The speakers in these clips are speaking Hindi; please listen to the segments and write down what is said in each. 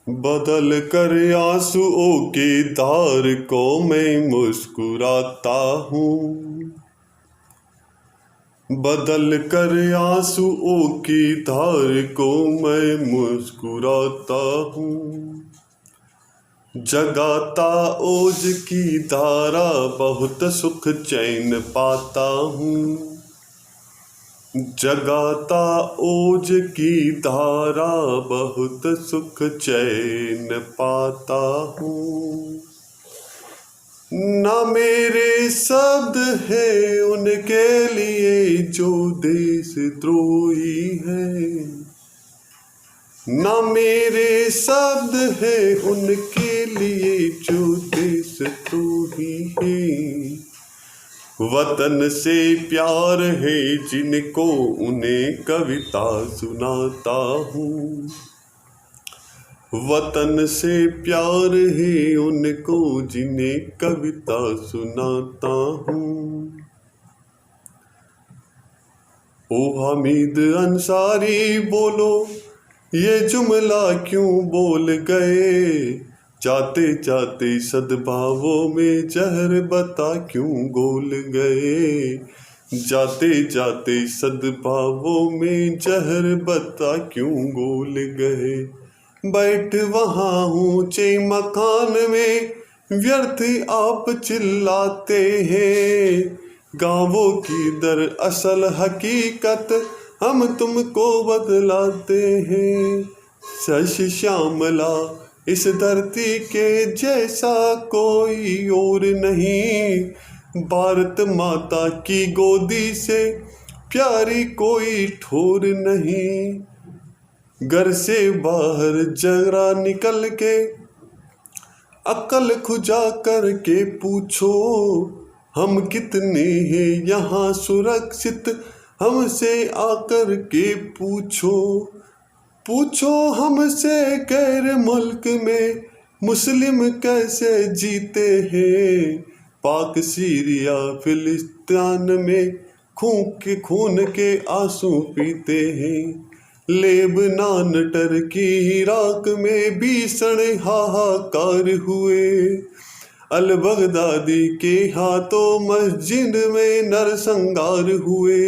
बदल कर आंसुओं की धार को मैं मुस्कुराता हूँ। बदल कर आंसुओं की धार को मैं मुस्कुराता हूँ। जगाता ओज की धारा बहुत सुख चैन पाता हूँ। जगाता ओज की धारा बहुत सुख चैन पाता हूँ। ना मेरे शब्द है उनके लिए जो देशद्रोही है। ना मेरे शब्द है उनके लिए जो देशद्रोही है। वतन से प्यार है जिनको उन्हें कविता सुनाता हूँ। वतन से प्यार है उनको जिन्हें कविता सुनाता हूँ। ओ हामिद अंसारी बोलो ये जुमला क्यों बोल गए। जाते जाते सद्भावों में जहर बता क्यों घोल गए। जाते जाते सद्भावों में जहर बता क्यों घोल गए। बैठ वहाँ ऊंचे मकान में व्यर्थ आप चिल्लाते हैं। गाँवों की दर असल हकीकत हम तुमको बतलाते हैं। शश श्यामला इस धरती के जैसा कोई और नहीं। भारत माता की गोदी से प्यारी कोई ठोर नहीं। घर से बाहर जरा निकल के अक्ल खुजा करके पूछो हम कितने हैं यहाँ सुरक्षित। हमसे आकर के पूछो हमसे गैर मुल्क में मुस्लिम कैसे जीते हैं। पाक सीरिया फिलिस्तीन में खून के आंसू पीते हैं। लेबनान टर्की इराक में भीषण हाहाकार हुए। अल बगदादी के हाथों मस्जिद में नरसंहार हुए।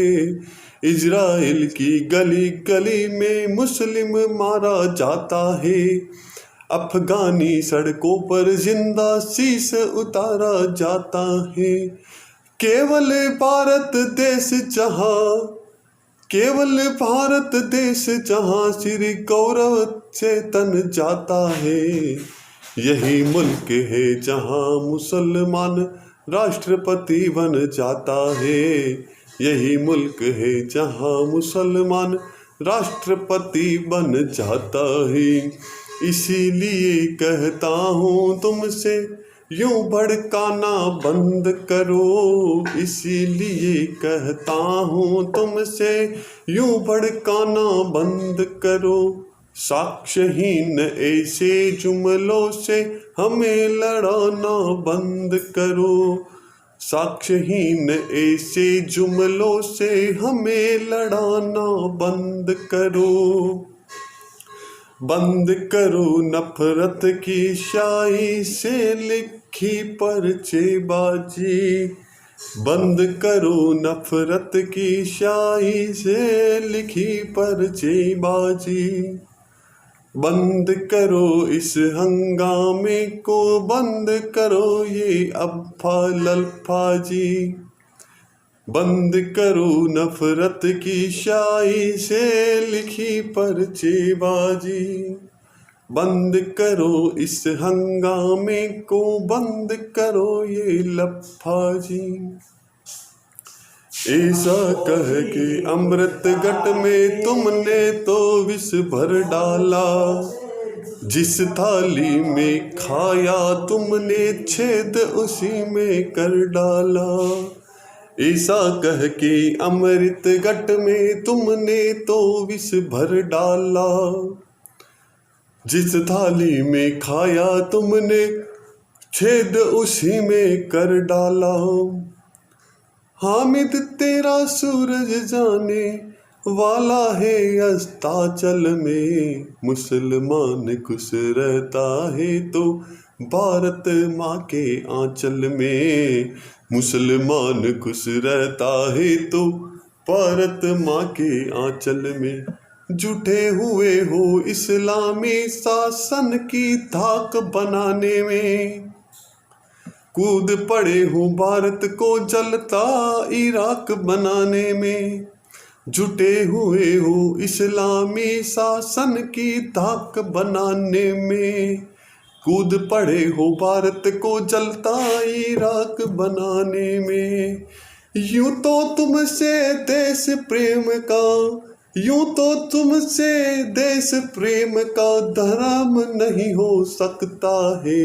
इजराइल की गली गली में मुस्लिम मारा जाता है। अफगानी सड़कों पर जिंदा शीश उतारा जाता है। केवल भारत देश जहाँ श्री गौरव से तन जाता है। यही मुल्क है जहाँ मुसलमान राष्ट्रपति बन जाता है। यही मुल्क है जहाँ मुसलमान राष्ट्रपति बन जाता है। इसीलिए कहता हूँ तुमसे यूं भड़काना बंद करो। इसीलिए कहता हूँ तुमसे यूं भड़काना बंद करो। साक्ष्यहीन ऐसे जुमलों से हमें लड़ाना बंद करो। साक्ष्यहीन ऐसे जुमलों से हमें लड़ाना बंद करो। बंद करो नफरत की शाही से लिखी पर्चेबाजी। बंद करो नफरत की शाही से लिखी पर्चेबाजी। बंद करो इस हंगामे को बंद करो ये अफ़्फ़ा लफ़ाजी। बंद करो नफरत की शाही से लिखी पर्चेबाजी। बंद करो इस हंगामे को बंद करो ये लफ़ाजी। ऐसा कह के अमृत घट में तुमने तो विष भर डाला। जिस थाली में खाया तुमने छेद उसी में कर डाला। ऐसा कह के अमृत घट में तुमने तो विष भर डाला। जिस थाली में खाया तुमने छेद उसी में कर डाला। हामिद तेरा सूरज जाने वाला है अस्ताचल में। मुसलमान खुश रहता है तो भारत माँ के आंचल में। मुसलमान खुश रहता है तो भारत माँ के आंचल में। जुटे हुए हो इस्लामी शासन की धाक बनाने में। कूद पड़े हो भारत को जलता इराक बनाने में। जुटे हुए हो इस्लामी शासन की धाक बनाने में। कूद पड़े हो भारत को जलता इराक बनाने में। यूं तो तुमसे देश प्रेम का, यूं तो तुमसे देश प्रेम का धर्म नहीं हो सकता है।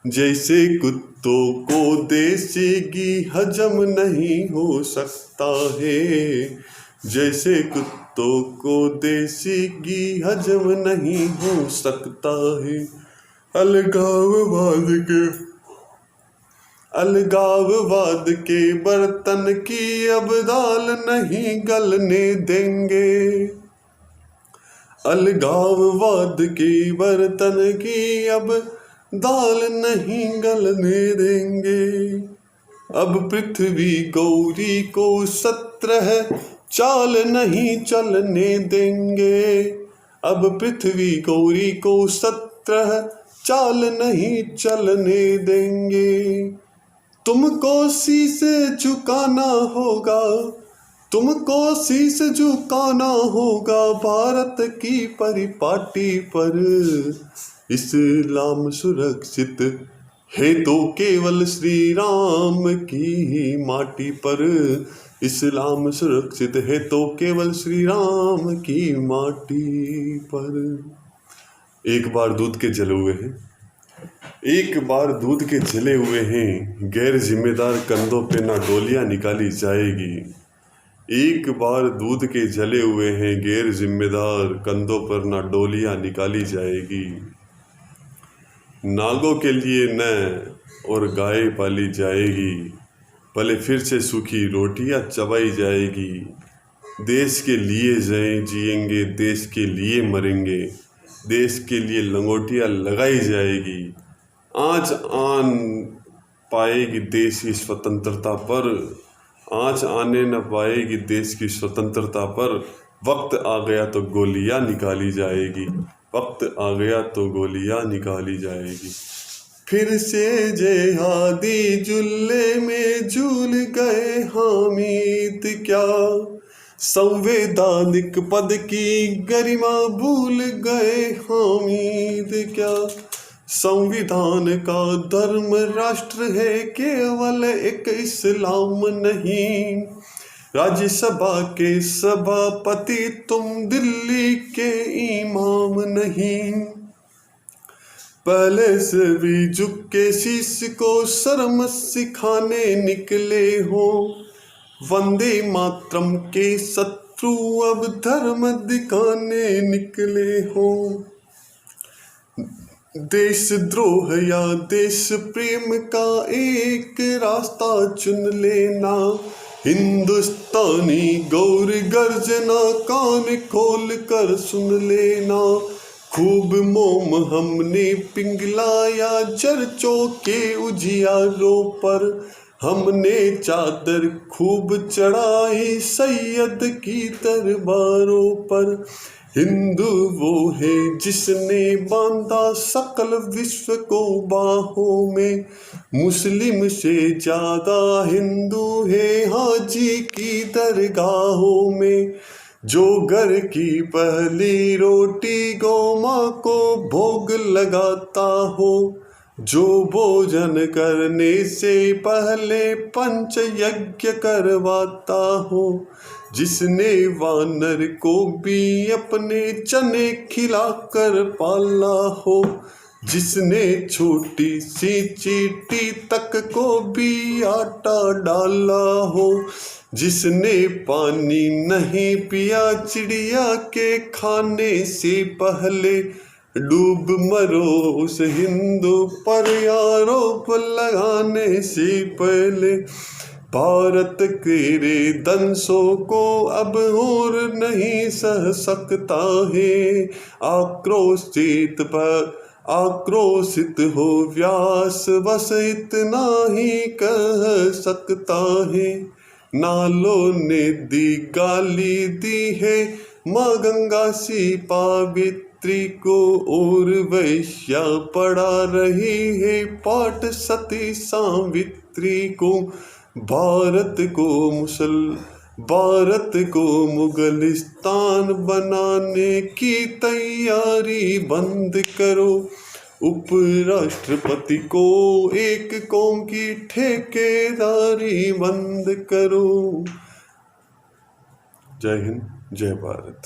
जैसे कुत्तों को देसी घी हजम नहीं हो सकता है। जैसे कुत्तों को देसी घी हजम नहीं हो सकता है। अलगाववाद के बर्तन की अब दाल नहीं गलने देंगे। अलगाववाद के बर्तन की अब दाल नहीं गलने देंगे। अब पृथ्वी गौरी को 17 चाल नहीं चलने देंगे। अब पृथ्वी गौरी को 17 चाल नहीं चलने देंगे। तुमको शीश झुकाना होगा, तुमको शीश झुकाना होगा भारत की परिपाटी पर। इस्लाम सुरक्षित है तो केवल श्री राम की ही माटी पर। इस्लाम सुरक्षित है तो केवल श्री राम की माटी पर। एक बार दूध के जले हुए हैं, एक बार दूध के जले हुए हैं, गैर जिम्मेदार कंधों पे ना डोलियां निकाली जाएगी। एक बार दूध के जले हुए हैं, गैर जिम्मेदार कंधों पर ना डोलियां निकाली जाएगी। नागों के लिए न और गाय पाली जाएगी, भले फिर से सूखी रोटियां चबाई जाएगी। देश के लिए जिएंगे, देश के लिए मरेंगे, देश के लिए लंगोटियां लगाई जाएगी। आज आन पाएगी देश की स्वतंत्रता पर, आज आने न पाएगी देश की स्वतंत्रता पर। वक्त आ गया तो गोलियां निकाली जाएगी, वक्त आ गया तो गोलियां निकाली जाएगी। फिर से जेहादी जुल्ले में झूल गए हामिद क्या, संवैधानिक पद की गरिमा भूल गए हामिद क्या। संविधान का धर्म राष्ट्र है केवल एक इस्लाम नहीं। राज्यसभा के सभापति तुम दिल्ली के इमाम नहीं। पहले से भी झुक के शीश को शर्म सिखाने निकले हो। वंदे मातरम के शत्रु अब धर्म दिखाने निकले हो। देशद्रोह या देश प्रेम का एक रास्ता चुन लेना। हिंदुस्तानी गौर गर्जना कान खोल कर सुन लेना। खूब मोम हमने पिघलाया चर्चों के उजियारों पर। हमने चादर खूब चढ़ाई सैयद की दरबारों पर। हिंदू वो है जिसने बांधा सकल विश्व को बाहों में। मुस्लिम से ज्यादा हिंदू है हाजी की दरगाहों में। जो घर की पहली रोटी गौ माँ को भोग लगाता हो। जो भोजन करने से पहले पंच यज्ञ करवाता हो। जिसने वानर को भी अपने चने खिलाकर पाला हो। जिसने छोटी सी चींटी तक को भी आटा डाला हो। जिसने पानी नहीं पिया चिड़िया के खाने से पहले। डूब मरो उस हिंदू पर आरोप लगाने से पहले। भारत के दंसों को अब और नहीं सह सकता है। आक्रोशित हो व्यास बस इतना ही कह सकता है। नालों ने दी गाली दी है माँ गंगा सी पावित्री को, और वैश्या पढ़ा रही है पाठ सती सावित्री को। भारत को मुगलिस्तान बनाने की तैयारी बंद करो। उपराष्ट्रपति को एक कौम की ठेकेदारी बंद करो। जय हिंद, जय भारत।